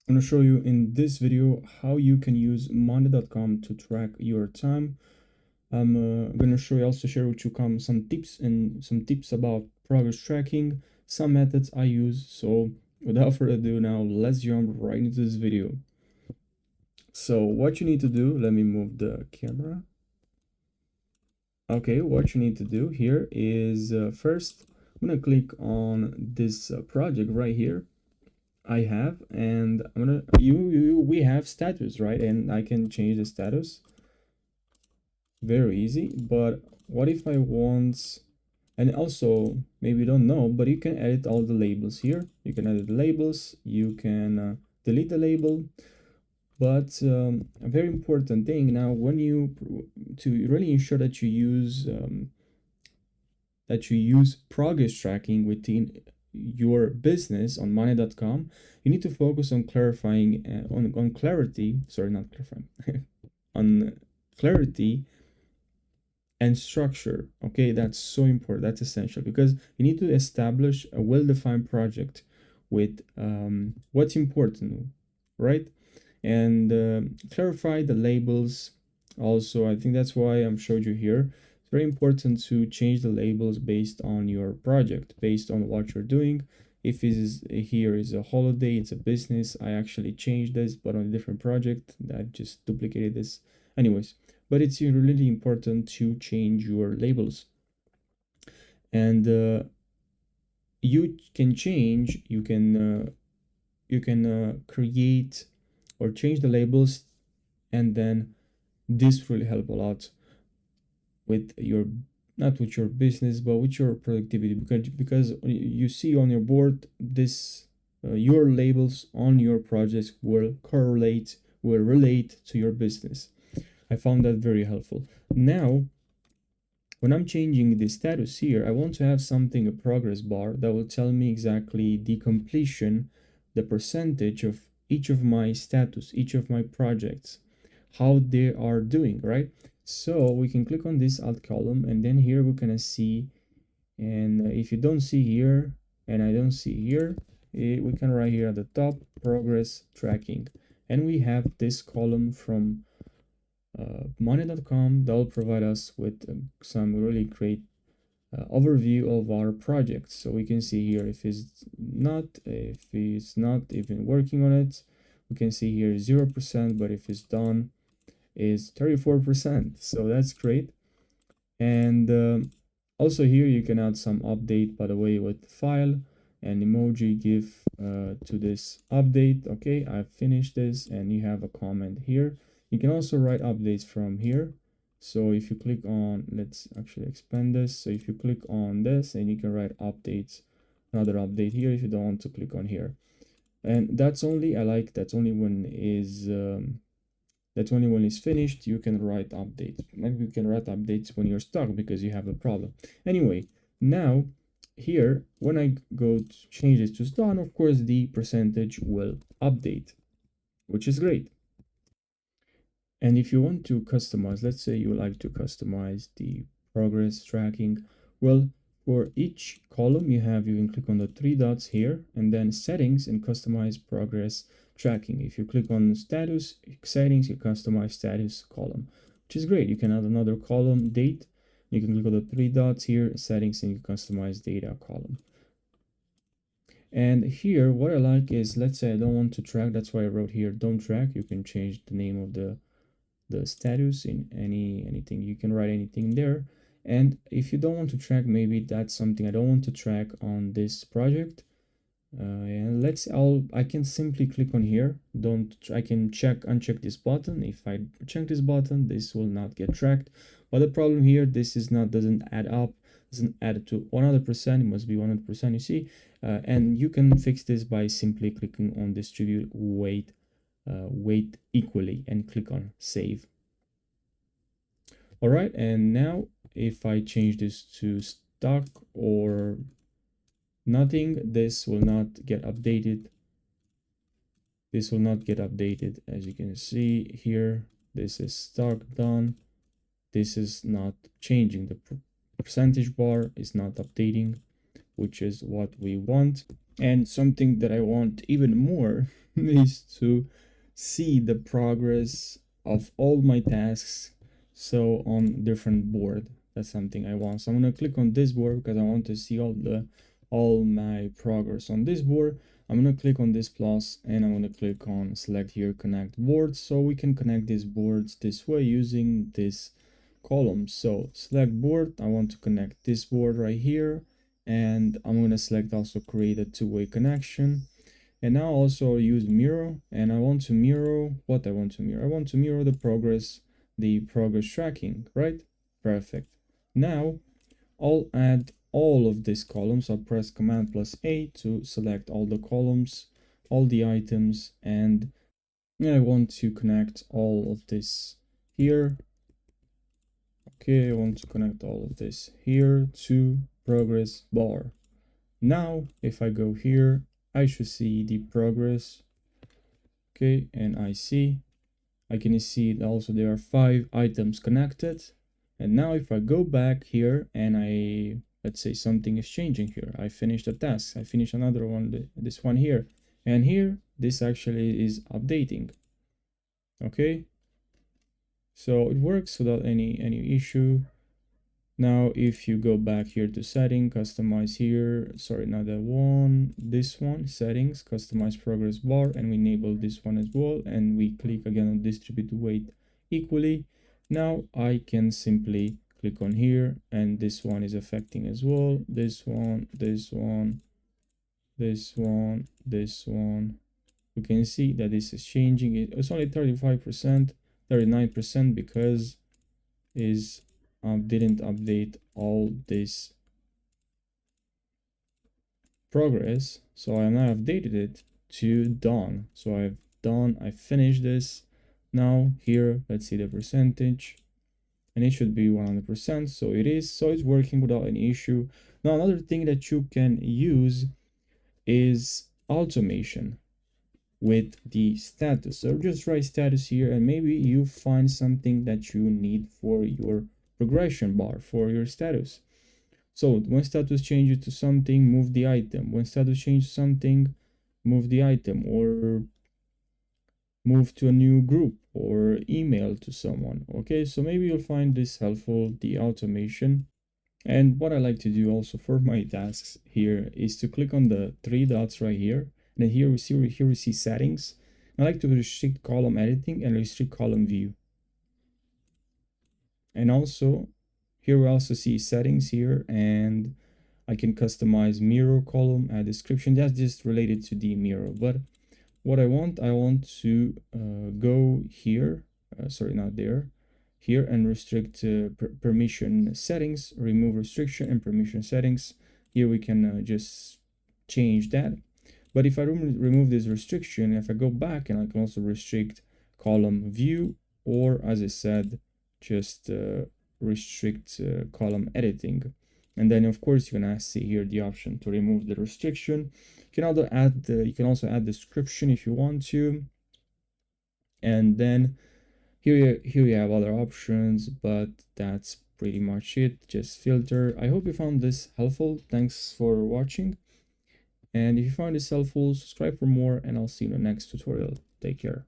I'm going to show you in this video how you can use Monday.com to track your time. I'm going to show you, also share with you some tips about progress tracking, some methods I use. So without further ado, now let's jump right into this video. So what you need to do, let me move the camera. Okay, what you need to do here is first I'm going to click on this project right here I have, and I'm gonna we have status, right? And I can change the status, very easy. But what if I want, and also maybe you don't know, but you can edit all the labels here. You can edit the labels, you can delete the label. But a very important thing now, when you to really ensure that you use progress tracking within your business on money.com, you need to focus on clarifying on clarity, sorry, not clarifying, on clarity and structure. Okay, that's so important, that's essential, because you need to establish a well-defined project with what's important, right? And clarify the labels. Also, I think that's why I'm showed you here. It's very important to change the labels based on your project, based on what you're doing. If it is here is a holiday, it's a business, I actually changed this, but on a different project, I've just duplicated this. Anyways, but it's really important to change your labels. And you can change, you can create or change the labels, and then this will help a lot with your, not with your business, but with your productivity, because you see on your board this your labels on your projects will relate to your business. I found that very helpful. Now when I'm changing the status here, I want to have something, a progress bar, that will tell me exactly the completion, the percentage of each of my status, each of my projects, how they are doing, right? So we can click on this alt column, and then here we're gonna see, and if you don't see here, and I don't see here, we can write here at the top, progress tracking. And we have this column from Monday.com that will provide us with some really great overview of our project. So we can see here if it's not even working on it, we can see here 0%, but if it's done is 34%. So that's great. And also here you can add some update, by the way, with file and emoji GIF to this update. Okay, I've finished this, and you have a comment here. You can also write updates from here. So if you click on, let's actually expand this. So if you click on this, and you can write updates, another update here if you don't want to click on here. And that's only, that's only when it's finished, you can write updates. Maybe you can write updates when you're stuck because you have a problem. Anyway, now here, when I go to change this to done, of course, the percentage will update, which is great. And if you want to customize, let's say you like to customize the progress tracking, well, for each column you can click on the three dots here, and then settings and customize progress tracking. If you click on status settings, you customize status column, which is great. You can add another column, date. You can click on the three dots here, settings, and you customize data column. And here, what I like is, let's say I don't want to track, that's why I wrote here don't track. You can change the name of the status in anything, you can write anything there. And if you don't want to track, maybe that's something I don't want to track on this project, and I can simply click on here, I can uncheck this button. If I check this button, this will not get tracked. But the problem here, this doesn't add up, doesn't add to 100%, it must be 100%, you see. And you can fix this by simply clicking on distribute weight equally and click on save. All right, and now if I change this to stock or nothing, this will not get updated. This will not get updated. As you can see here, this is stock done. This is not changing. The percentage bar is not updating, which is what we want. And something that I want even more is to see the progress of all my tasks. So on different board, that's something I want. So I'm gonna click on this board because I want to see all my progress on this board. I'm gonna click on this plus and I'm gonna click on select here connect boards, so we can connect these boards this way using this column. So select board, I want to connect this board right here, and I'm gonna select also create a two-way connection. And now also use mirror, and I want to mirror what I want to mirror. I want to mirror the progress tracking, right? Perfect. Now I'll add all of these columns. I'll press Command plus A to select all the columns, all the items, and I want to connect all of this here. Okay, I want to connect all of this here to progress bar. Now, if I go here, I should see the progress. Okay, and I can see also there are 5 items connected. And now if I go back here and let's say something is changing here. I finished a task, I finished another one, this one here. And here, this actually is updating. Okay, so it works without any issue. Now, if you go back here to setting, customize here, sorry, not that one, this one, settings, customize progress bar, and we enable this one as well. And we click again on distribute weight equally. Now I can simply click on here, and this one is affecting as well. This one, this one, this one, this one. You can see that this is changing. It's only 35%, 39% because is didn't update all this progress. So I now updated it to done. So I finished this. Now here, let's see the percentage, and it should be 100%. So it is, so it's working without any issue. Now another thing that you can use is automation with the status. So just write status here, and maybe you find something that you need for your progression bar for your status. So when status changes to something, move the item. When status changes something, move the item, or move to a new group or email to someone. Okay, so maybe you'll find this helpful, the automation. And what I like to do also for my tasks here is to click on the 3 dots right here. And then here we see settings. I like to restrict column editing and restrict column view. And also here we also see settings here, and I can customize mirror column, add description. That's just related to the mirror. But what I want to go here, sorry, not there, here, and restrict permission settings, remove restriction and permission settings. Here we can just change that. But if I remove this restriction, if I go back, and I can also restrict column view, or as I said, just restrict column editing. And then of course you're gonna see here the option to remove the restriction. You can also add description if you want to. And then here you have other options, but that's pretty much it. Just filter. I hope you found this helpful. Thanks for watching. And if you found this helpful, subscribe for more, and I'll see you in the next tutorial. Take care.